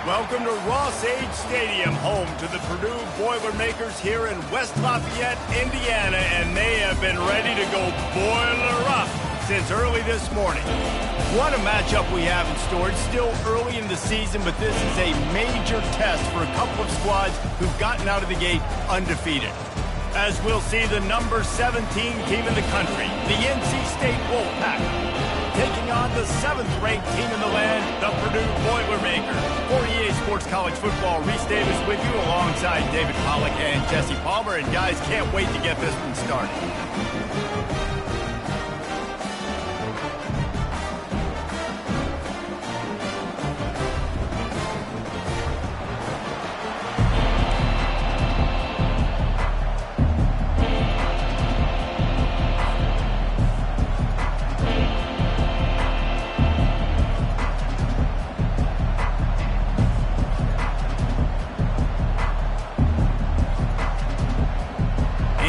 Welcome to Ross-Age Stadium, home to the Purdue Boilermakers here in West Lafayette, Indiana, and they have been ready to go boiler up since early this morning. What a matchup we have in store. It's still early in the season, but this is a major test for a couple of squads who've gotten out of the gate undefeated. As we'll see the number 17 team in the country, the NC State Wolfpack, taking on the 7th-ranked team in the land, the Purdue Boilermakers. For EA Sports College Football, Reese Davis with you alongside David Pollack and Jesse Palmer. And guys, can't wait to get this one started.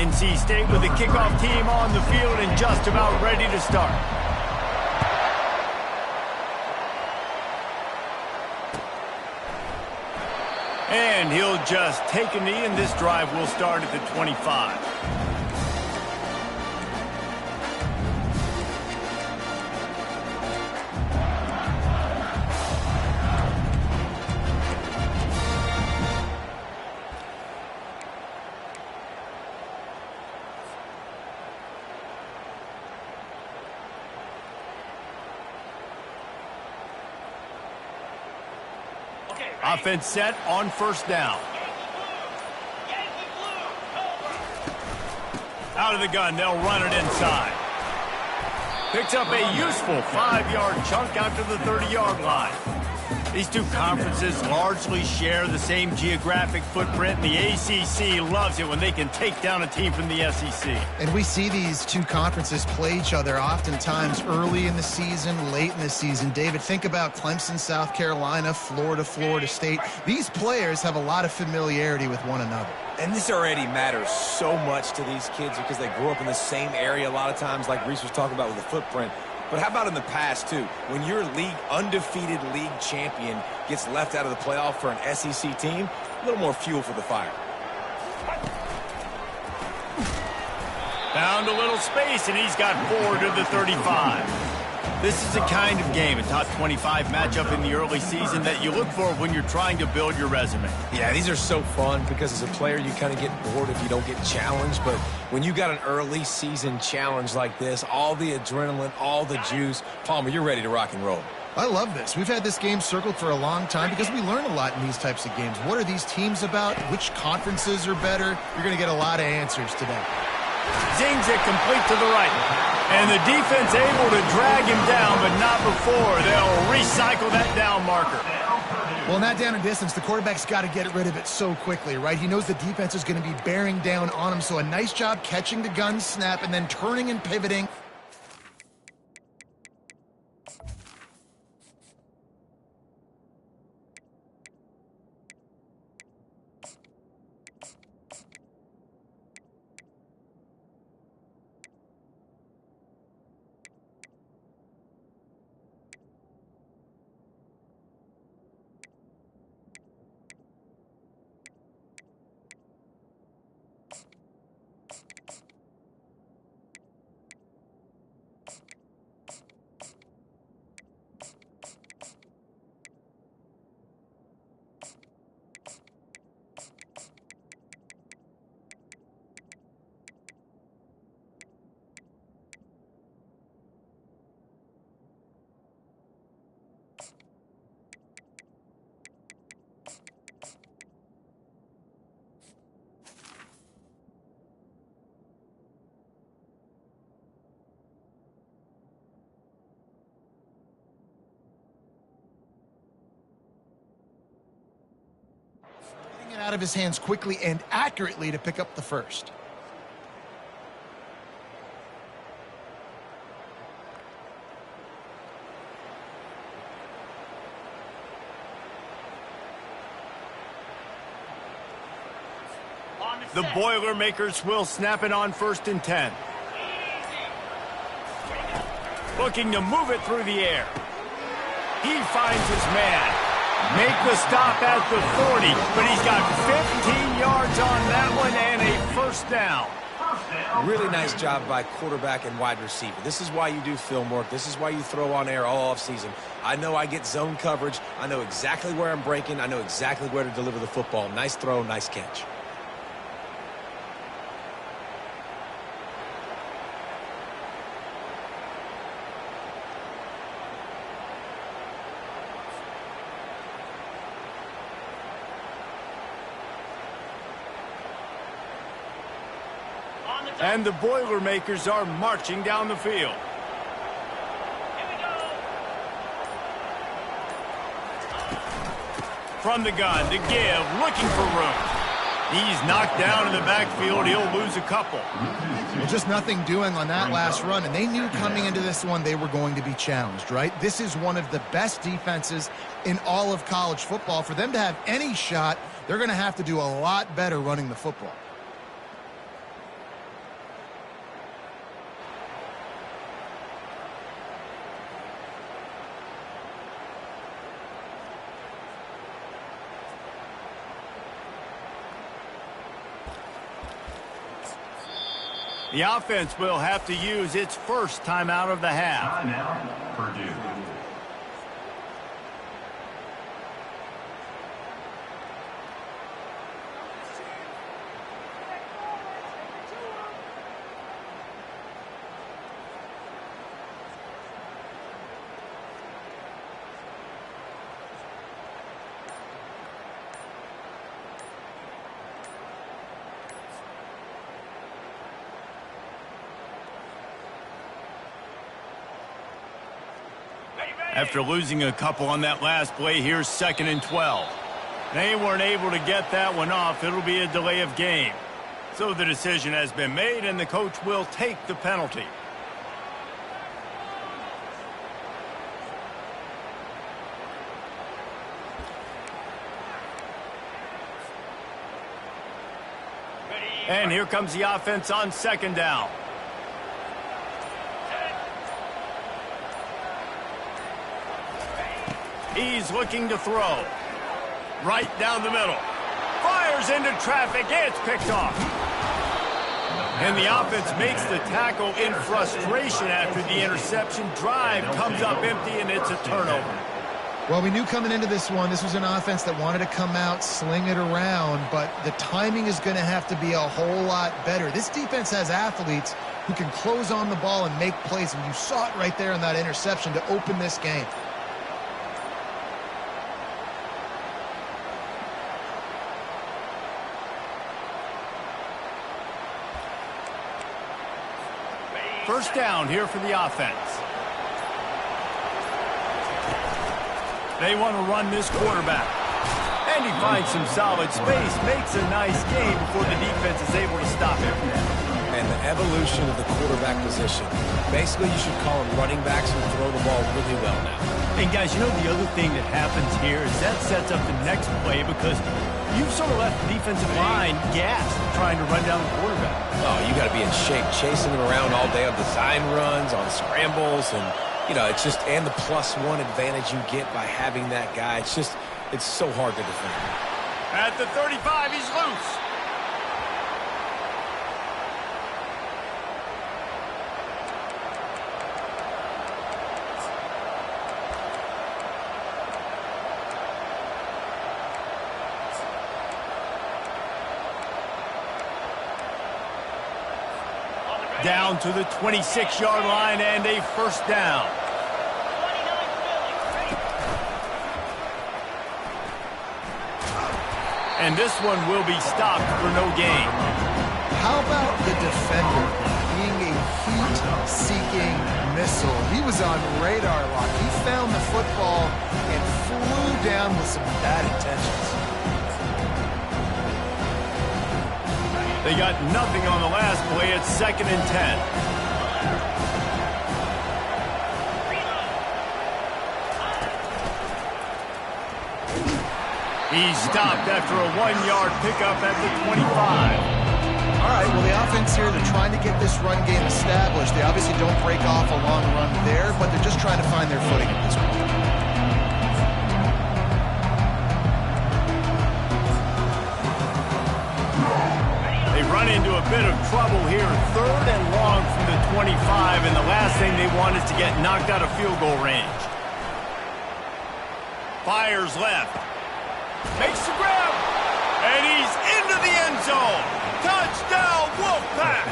NC State with the kickoff team on the field and just about ready to start. And he'll just take a knee, and this drive will start at the 25. Offense set on first down. Out of the gun, they'll run it inside. Picks up a useful 5-yard chunk out to the 30-yard line. These two conferences largely share the same geographic footprint, and the ACC loves it when they can take down a team from the SEC. And we see these two conferences play each other oftentimes early in the season, late in the season. David, think about Clemson, South Carolina, Florida, Florida State. These players have a lot of familiarity with one another. And this already matters so much to these kids because they grew up in the same area a lot of times, like Reese was talking about with the footprint. But how about in the past, too? When your undefeated league champion gets left out of the playoff for an SEC team, a little more fuel for the fire. Found a little space, and he's got 4 to the 35. This is the kind of game, a top 25 matchup in the early season, that you look for when you're trying to build your resume. Yeah, these are so fun because as a player, you kind of get bored if you don't get challenged. But when you got an early season challenge like this, all the adrenaline, all the juice, Palmer, you're ready to rock and roll. I love this. We've had this game circled for a long time because we learn a lot in these types of games. What are these teams about? Which conferences are better? You're going to get a lot of answers today. Zings it complete to the right. And the defense able to drag him down, but not before they'll recycle that down marker. Well, not down in distance. The quarterback's got to get rid of it so quickly, right? He knows the defense is going to be bearing down on him, so a nice job catching the gun snap and then turning and pivoting. Out of his hands quickly and accurately to pick up the first. The Boilermakers will snap it on 1st and 10. Looking to move it through the air. He finds his man. Make the stop at the 40, but he's got 15 yards on that one and a first down. Really nice job by quarterback and wide receiver. This is why you do film work. This is why you throw on air all offseason. I know I get zone coverage. I know exactly where I'm breaking. I know exactly where to deliver the football. Nice throw, nice catch. And the Boilermakers are marching down the field. From the gun to give, looking for room. He's knocked down in the backfield. He'll lose a couple. Well, just nothing doing on that last run, and they knew coming into this one they were going to be challenged, right? This is one of the best defenses in all of college football. For them to have any shot, they're going to have to do a lot better running the football. The offense will have to use its first timeout of the half. Timeout, Purdue. After losing a couple on that last play, here's 2nd and 12. They weren't able to get that one off. It'll be a delay of game. So the decision has been made, and the coach will take the penalty. And here comes the offense on 2nd down. He's looking to throw. Right down the middle. Fires into traffic. It's picked off. And the offense makes the tackle in frustration after the interception. Drive comes up empty, and it's a turnover. Well, we knew coming into this one, this was an offense that wanted to come out, sling it around, but the timing is going to have to be a whole lot better. This defense has athletes who can close on the ball and make plays, and you saw it right there in that interception to open this game. First down here for the offense. They want to run this quarterback. And he finds some solid space, makes a nice game before the defense is able to stop him. And the evolution of the quarterback position. Basically, you should call them running backs who throw the ball really well now. And guys, you know the other thing that happens here is that sets up the next play because you've sort of left the defensive line gassed trying to run down the quarterback. Oh, you got to be in shape, chasing him around all day on design runs, on scrambles, and, you know, it's just, and the +1 advantage you get by having that guy. It's just, it's so hard to defend. At the 35, he's loose. Down to the 26-yard line and a first down. And this one will be stopped for no gain. How about the defender being a heat-seeking missile? He was on radar lock. He found the football and flew down with some bad intentions. They got nothing on the last play. It's 2nd and 10. He's stopped after a 1-yard pickup at the 25. All right, well, the offense here, they're trying to get this run game established. They obviously don't break off a long run there, but they're just trying to find their footing at this point. run into a bit of trouble here. 3rd and long from the 25, and the last thing they want is to get knocked out of field goal range. Fires left. Makes the grab. And he's into the end zone. Touchdown, Wolfpack!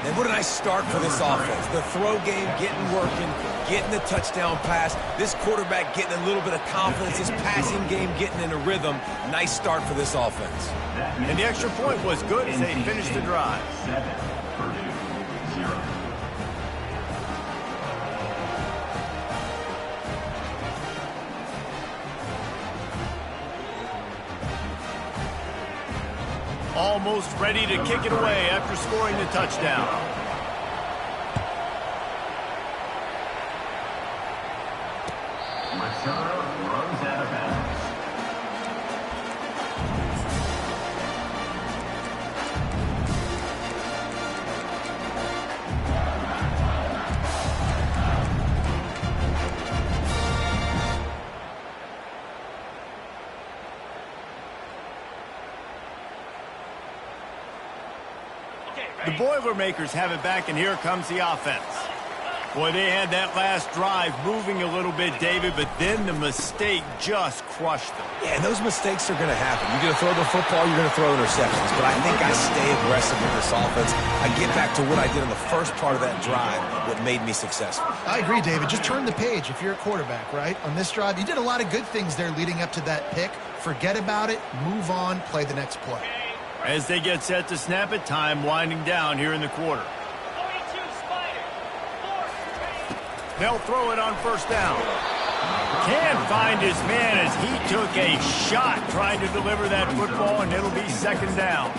And what a nice start for this offense. The throw game getting working, getting the touchdown pass. This quarterback getting a little bit of confidence. His passing game getting in a rhythm. Nice start for this offense. And the extra point was good as they finished the drive. 7, Purdue 0. Almost ready to kick it away after scoring the touchdown. Return runs out of bounds. The Boilermakers have it back, and here comes the offense. Boy, they had that last drive moving a little bit, David, but then the mistake just crushed them. Yeah, and those mistakes are going to happen. You're going to throw the football, you're going to throw interceptions. But I think I stay aggressive with this offense. I get back to what I did in the first part of that drive, what made me successful. I agree, David. Just turn the page if you're a quarterback, right? On this drive, you did a lot of good things there leading up to that pick. Forget about it, move on, play the next play. As they get set to snap it, time winding down here in the quarter. They'll throw it on first down. Can't find his man as he took a shot trying to deliver that football, and it'll be 2nd down.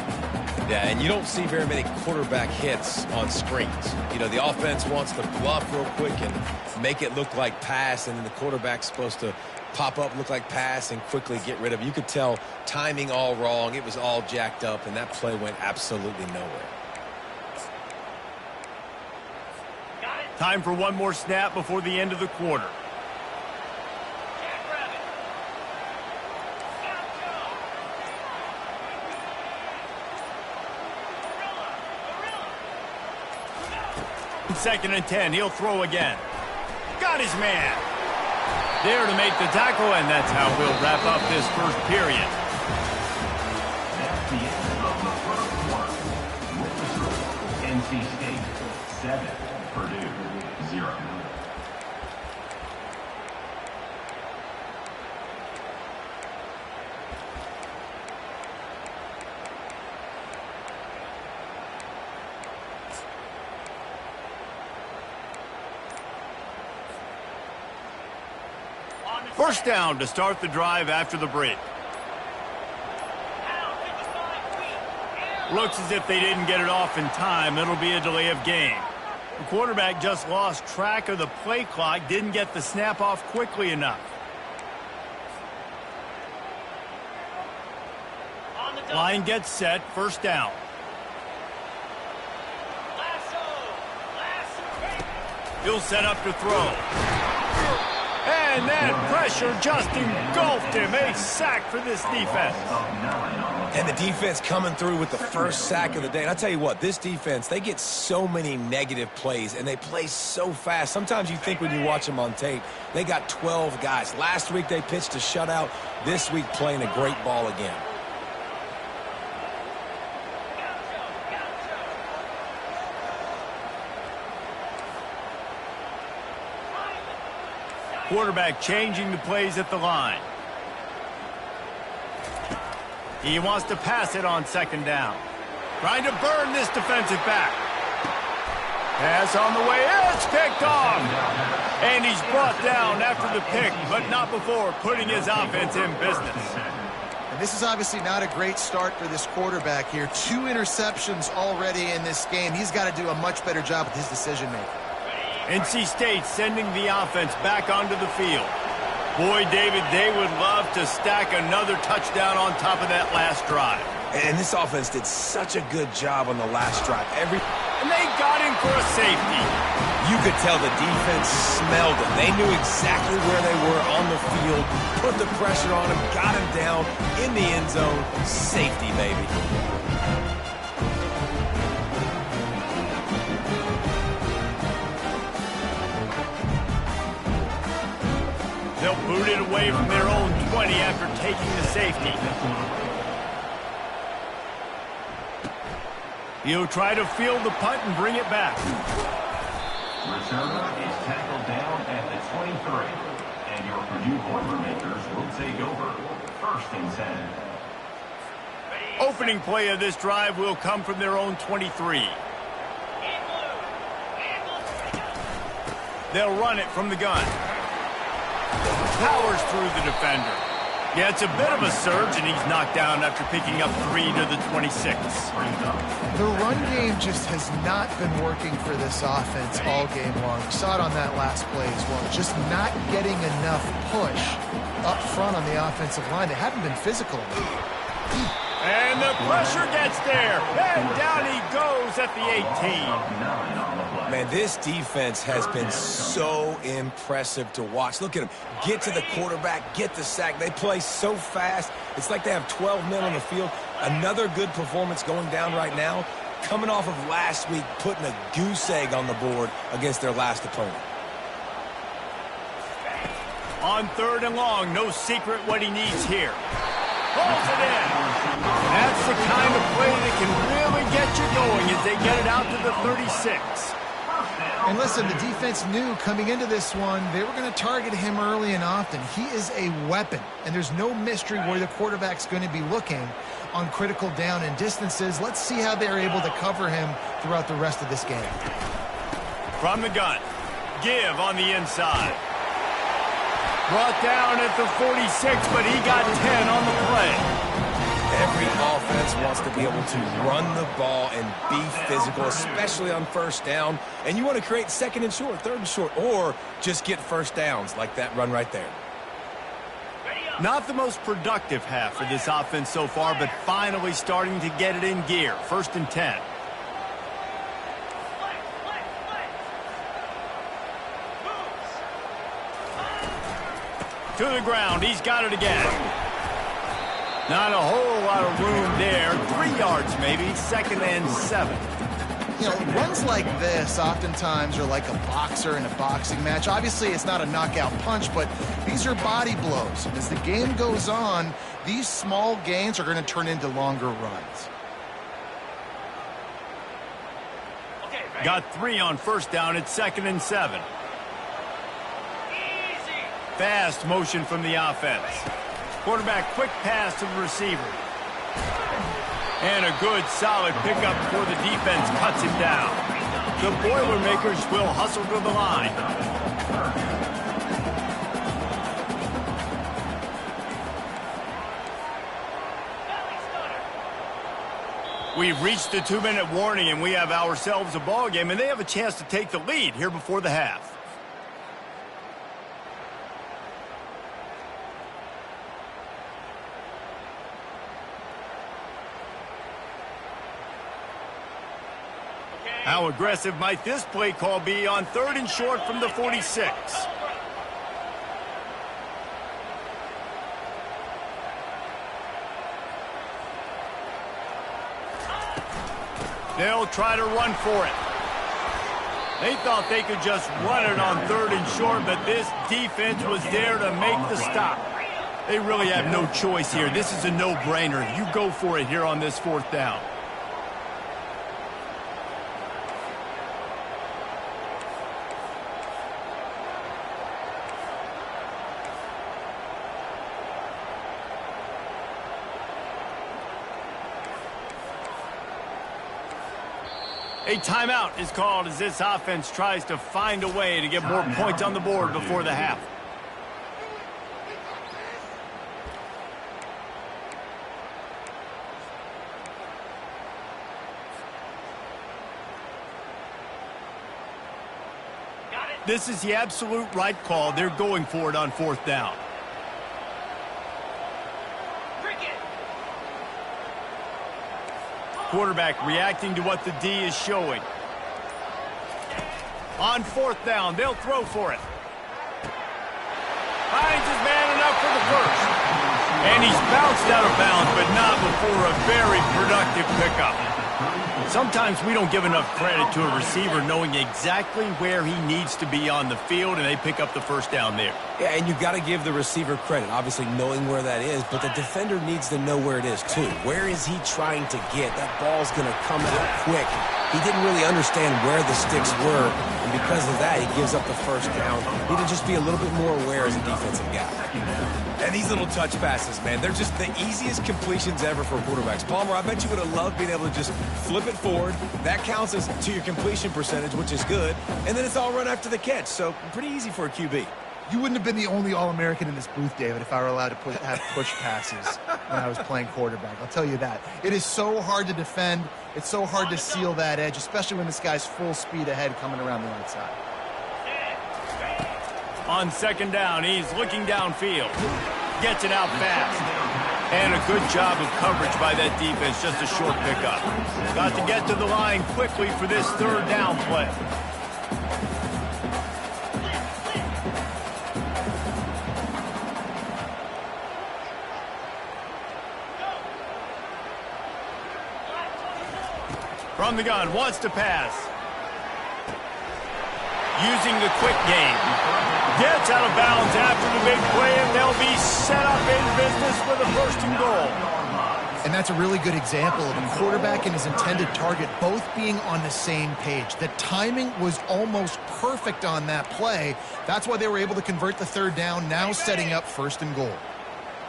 Yeah, and you don't see very many quarterback hits on screens. You know, the offense wants to bluff real quick and make it look like pass, and then the quarterback's supposed to pop up, look like pass, and quickly get rid of it. You could tell timing all wrong. It was all jacked up, and that play went absolutely nowhere. Time for one more snap before the end of the quarter. Second and 10, he'll throw again. Got his man. There to make the tackle, and that's how we'll wrap up this first period. That's the end of the first quarter. With the score, NC State 7, Purdue 0. First down to start the drive after the break. Looks as if they didn't get it off in time. It'll be a delay of game. The quarterback just lost track of the play clock, didn't get the snap off quickly enough. Line gets set, first down. He'll set up to throw. And that pressure just engulfed him. A sack for this defense. And the defense coming through with the first sack of the day. And I'll tell you what, this defense, they get so many negative plays, and they play so fast. Sometimes you think when you watch them on tape, they got 12 guys. Last week they pitched a shutout. This week playing a great ball again. Quarterback changing the plays at the line. He wants to pass it on 2nd down. Trying to burn this defensive back. Pass on the way. It's picked off. And he's brought down after the pick, but not before putting his offense in business. And this is obviously not a great start for this quarterback here. 2 interceptions already in this game. He's got to do a much better job with his decision-making. NC State sending the offense back onto the field. Boy, David, they would love to stack another touchdown on top of that last drive. And this offense did such a good job on the last drive. and they got him for a safety. You could tell the defense smelled him. They knew exactly where they were on the field, put the pressure on him, got him down in the end zone. Safety, baby. They'll boot it away from their own 20 after taking the safety. He'll try to field the punt and bring it back. Returner is tackled down at the 23. And your Purdue Boilermakers will take over. 1st and 10. Opening play of this drive will come from their own 23. They'll run it from the gun. Powers through the defender. Yeah, it's a bit of a surge, and he's knocked down after picking up 3 to the 26. The run game just has not been working for this offense all game long. We saw it on that last play as well. Just not getting enough push up front on the offensive line. They haven't been physical enough. And the pressure gets there. And down he goes at the 18. Man, this defense has been so impressive to watch. Look at them. Get to the quarterback, get the sack. They play so fast. It's like they have 12 men on the field. Another good performance going down right now. Coming off of last week, putting a goose egg on the board against their last opponent. On 3rd and long, no secret what he needs here. Pulls it in. That's the kind of play that can really get you going as they get it out to the 36. And listen, the defense knew coming into this one, they were going to target him early and often. He is a weapon, and there's no mystery where the quarterback's going to be looking on critical down and distances. Let's see how they're able to cover him throughout the rest of this game. From the gun, Give on the inside. Brought down at the 46, but he got 10 on the play. Every offense wants to be able to run the ball and be physical, especially on 1st down. And you want to create 2nd and short, 3rd and short, or just get 1st downs like that run right there. Not the most productive half for this offense so far, but finally starting to get it in gear. 1st and 10. To the ground. He's got it again. Not a whole lot of room there. 3 yards maybe. 2nd and 7. You know, runs like this oftentimes are like a boxer in a boxing match. Obviously, it's not a knockout punch, but these are body blows. And as the game goes on, these small gains are going to turn into longer runs. Got 3 on 1st down. It's 2nd and 7. Fast motion from the offense. Quarterback quick pass to the receiver. And a good solid pickup before the defense cuts him down. The Boilermakers will hustle to the line. We've reached the 2-minute warning, and we have ourselves a ball game, and they have a chance to take the lead here before the half. How aggressive might this play call be on 3rd and short from the 46? They'll try to run for it. They thought they could just run it on 3rd and short, but this defense was there to make the stop. They really have no choice here. This is a no-brainer. You go for it here on this 4th down. A timeout is called as this offense tries to find a way to get more points on the board before the half. This is the absolute right call. They're going for it on 4th down. Quarterback reacting to what the D is showing. On fourth down, they'll throw for it. Finds his man enough for the first. And he's bounced out of bounds, but not before a very productive pickup. Sometimes we don't give enough credit to a receiver knowing exactly where he needs to be on the field, and they pick up the first down there. Yeah, and you've got to give the receiver credit, obviously knowing where that is, but the defender needs to know where it is too. Where is he trying to get? That ball's going to come out quick. He didn't really understand where the sticks were, and because of that, he gives up the first down. He needed to just be a little bit more aware as a defensive guy. And these little touch passes, man, they're just the easiest completions ever for quarterbacks. Palmer, I bet you would have loved being able to just flip it forward. That counts as to your completion percentage, which is good, and then it's all run after the catch, so pretty easy for a QB. You wouldn't have been the only All-American in this booth, David, if I were allowed to have push passes when I was playing quarterback. I'll tell you that. It is so hard to defend. It's so hard to seal that edge, especially when this guy's full speed ahead coming around the outside. On second down, he's looking downfield. Gets it out fast. And a good job of coverage by that defense, just a short pickup. Got to get to the line quickly for this third down play. From the gun, wants to pass. Using the quick game. Gets out of bounds after the big play, and they'll be set up in business for the first and goal. And that's a really good example of a quarterback and his intended target both being on the same page. The timing was almost perfect on that play. That's why they were able to convert the third down, now setting up first and goal.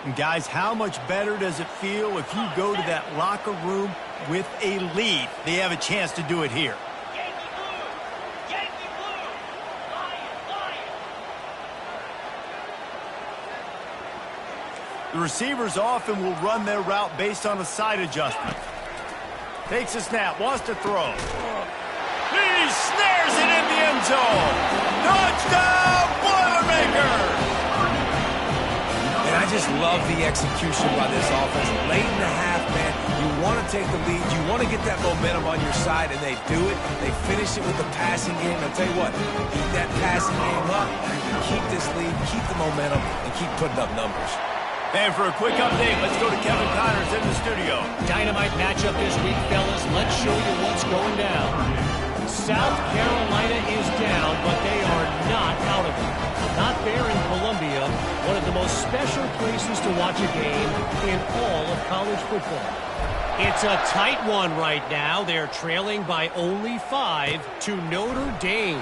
And guys, how much better does it feel if you go to that locker room with a lead? They have a chance to do it here. The receivers often will run their route based on a side adjustment. Takes a snap, wants to throw. He snares it in the end zone. Touchdown, Boilermakers! And I just love the execution by this offense. Late in the half, man, you want to take the lead. You want to get that momentum on your side, and they do it. They finish it with the passing game. I'll tell you what, keep that passing game up, keep this lead, keep the momentum, and keep putting up numbers. And for a quick update, let's go to Kevin Connors in the studio. Dynamite matchup this week, fellas. Let's show you what's going down. South Carolina is down, but they are not out of it. Not there in Columbia, one of the most special places to watch a game in all of college football. It's a tight one right now. They're trailing by only 5 to Notre Dame.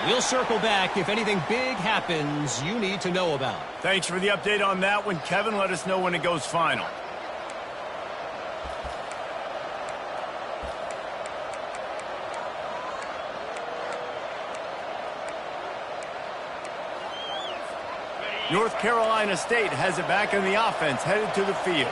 We'll circle back if anything big happens you need to know about. Thanks for the update on that one, Kevin. Let us know when it goes final. North Carolina State has it back in the offense, headed to the field.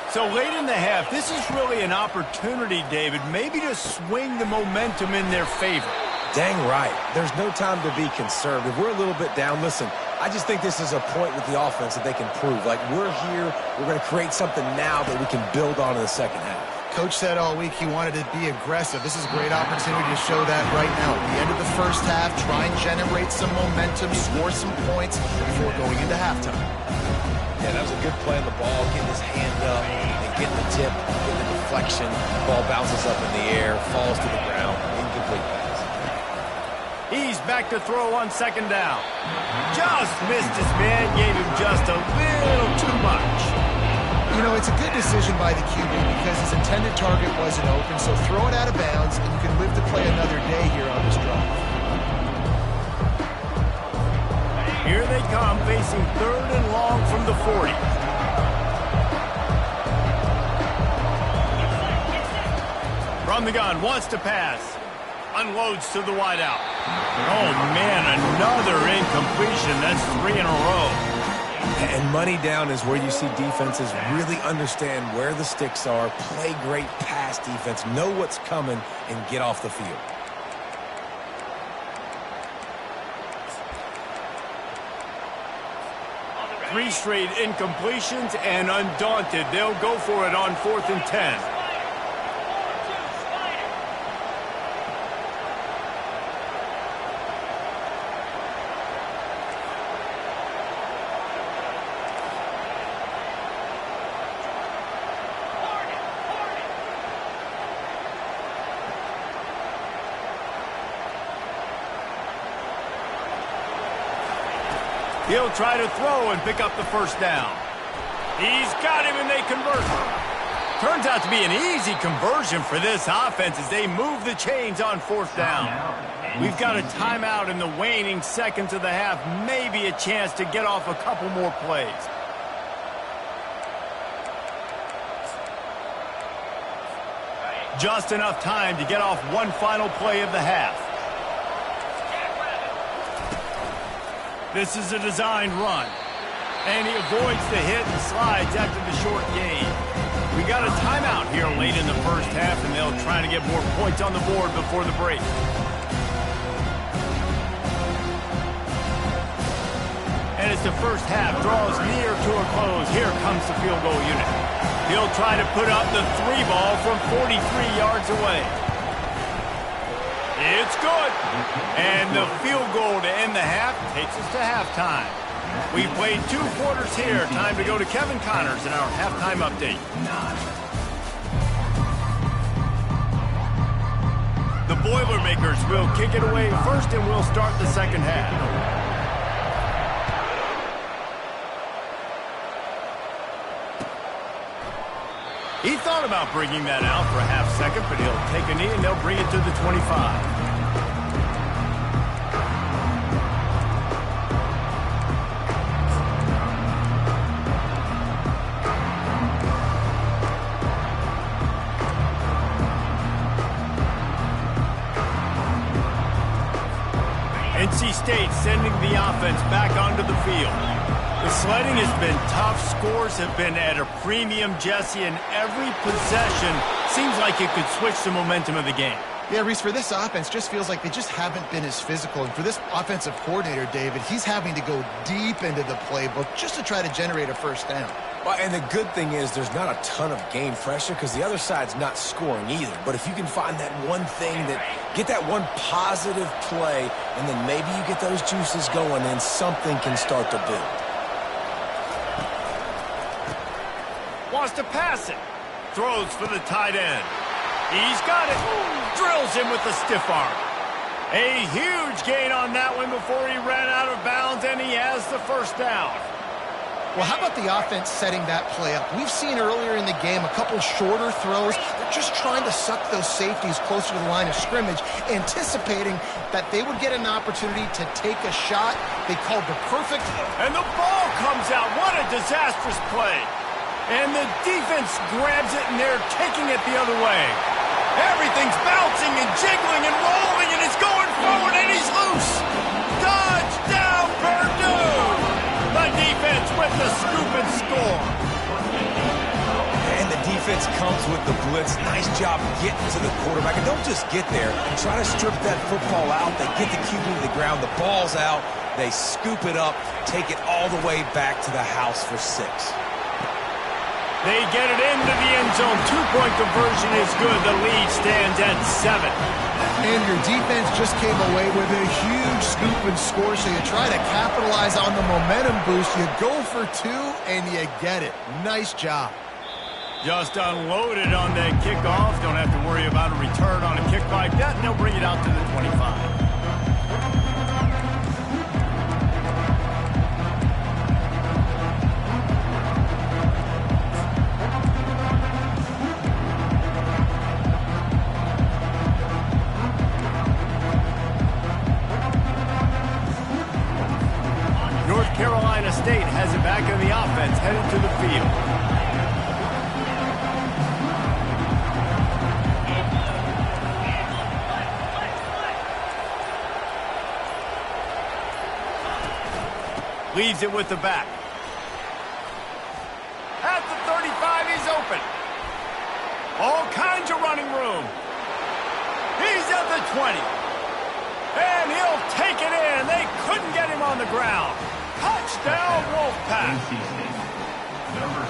So late in the half, this is really an opportunity, David, maybe to swing the momentum in their favor. Dang right. There's no time to be concerned. If we're a little bit down, listen, I just think this is a point with the offense that they can prove. Like, we're here, we're going to create something now that we can build on in the second half. Coach said all week he wanted to be aggressive. This is a great opportunity to show that right now. At the end of the first half, try and generate some momentum, score some points before going into halftime. Yeah, that was a good play on the ball, getting his hand up and getting the tip, getting the deflection. Ball bounces up in the air, falls to the ground, incomplete pass. He's back to throw on second down. Just missed his man, gave him just a little too much. You know, it's a good decision by the QB because his intended target wasn't open, so throw it out of bounds, and you can live to play another day here on this drive. Here they come, facing third and long from the 40. From the gun, wants to pass. Unloads to the wideout. Oh, man, another incompletion. That's 3 in a row. And money down is where you see defenses really understand where the sticks are, play great pass defense, know what's coming, and get off the field. Three straight incompletions, and undaunted, they'll go for it on 4th and 10. He'll try to throw and pick up the first down. He's got him, and they convert. Turns out to be an easy conversion for this offense as they move the chains on fourth down. We've got a timeout in the waning seconds of the half. Maybe a chance to get off a couple more plays. Just enough time to get off one final play of the half. This is a designed run. And he avoids the hit and slides after the short gain. We got a timeout here late in the first half, and they'll try to get more points on the board before the break. And as the first half draws near to a close, here comes the field goal unit. He'll try to put up the 3-ball from 43 yards away. It's good. And the field goal to end the half takes us to halftime. We've played 2 quarters here. Time to go to Kevin Connors in our halftime update. The Boilermakers will kick it away first, and we'll start the second half. He thought about bringing that out for a half second, but he'll take a knee and they'll bring it to the 25. NC State sending the offense back onto the field. The sledding has been tough. Scores have been at a premium, Jesse, and every possession seems like it could switch the momentum of the game. Yeah, Reese, for this offense, just feels like they just haven't been as physical. And for this offensive coordinator, David, he's having to go deep into the playbook just to try to generate a first down. Well, and the good thing is there's not a ton of game pressure because the other side's not scoring either. But if you can find that one thing, get that one positive play, and then maybe you get those juices going, and something can start to build. Wants to pass it. Throws for the tight end. He's got it. Drills him with the stiff arm. A huge gain on that one before he ran out of bounds, and he has the first down. Well, how about the offense setting that play up? We've seen earlier in the game a couple shorter throws. They're just trying to suck those safeties closer to the line of scrimmage, anticipating that they would get an opportunity to take a shot. They called the perfect. And the ball comes out. What a disastrous play. And the defense grabs it, and they're taking it the other way. Everything's bouncing and jiggling and rolling, and it's going forward, and he's loose. Touchdown, Purdue! The defense with the scoop and score. And the defense comes with the blitz. Nice job getting to the quarterback. And don't just get there. Try to strip that football out. They get the QB to the ground. The ball's out. They scoop it up, take it all the way back to the house for 6. They get it into the end zone. 2-point conversion is good. The lead stands at 7. And your defense just came away with a huge scoop and score, so you try to capitalize on the momentum boost. You go for 2, and you get it. Nice job. Just unloaded on that kickoff. Don't have to worry about a return on a kick like that, and they'll bring it out to the 25. Carolina State has it back in the offense, headed to the field. Leaves it with the back. At the 35, he's open. All kinds of running room. He's at the 20. And he'll take it in. They couldn't get him on the ground. Touchdown, Wolfpack.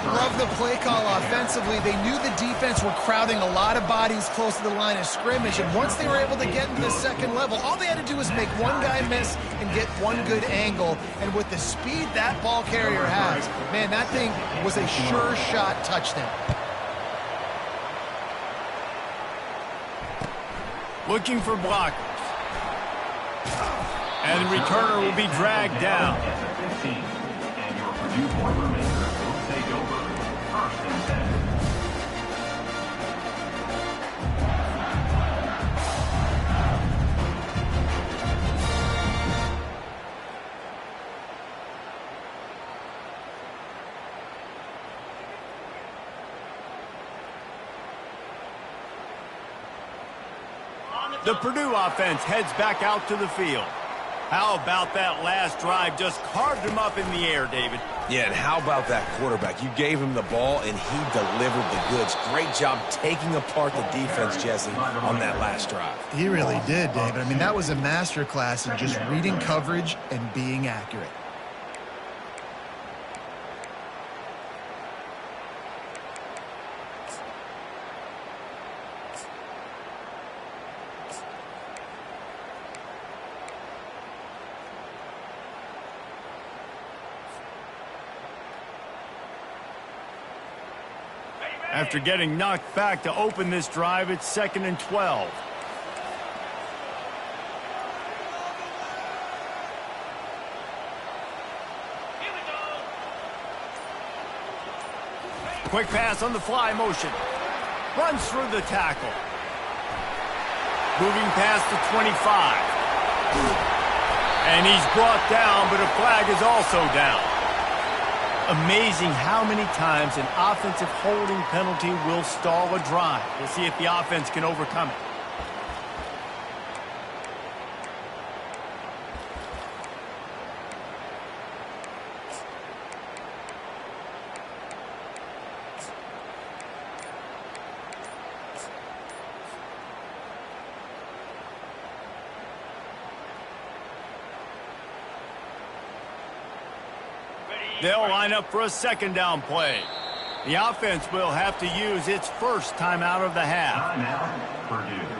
Love the play call offensively. They knew the defense were crowding a lot of bodies close to the line of scrimmage, and once they were able to get into the second level, all they had to do was make one guy miss and get one good angle. And with the speed that ball carrier has, man, that thing was a sure shot touchdown. Looking for blockers. And the returner will be dragged down. Purdue Boilermakers will take over. First and 10. The Purdue offense heads back out to the field. How about that last drive? Just carved him up in the air, David. Yeah, and how about that quarterback? You gave him the ball, and he delivered the goods. Great job taking apart the defense, Jesse, on that last drive. He really did, David. I mean, that was a masterclass in just reading coverage and being accurate. After getting knocked back to open this drive, it's 2nd and 12. Quick pass on the fly motion. Runs through the tackle. Moving past the 25. And he's brought down, but a flag is also down. Amazing how many times an offensive holding penalty will stall a drive. We'll see if the offense can overcome it. They'll line up for a 2nd down play. The offense will have to use its first timeout of the half. Timeout, Purdue.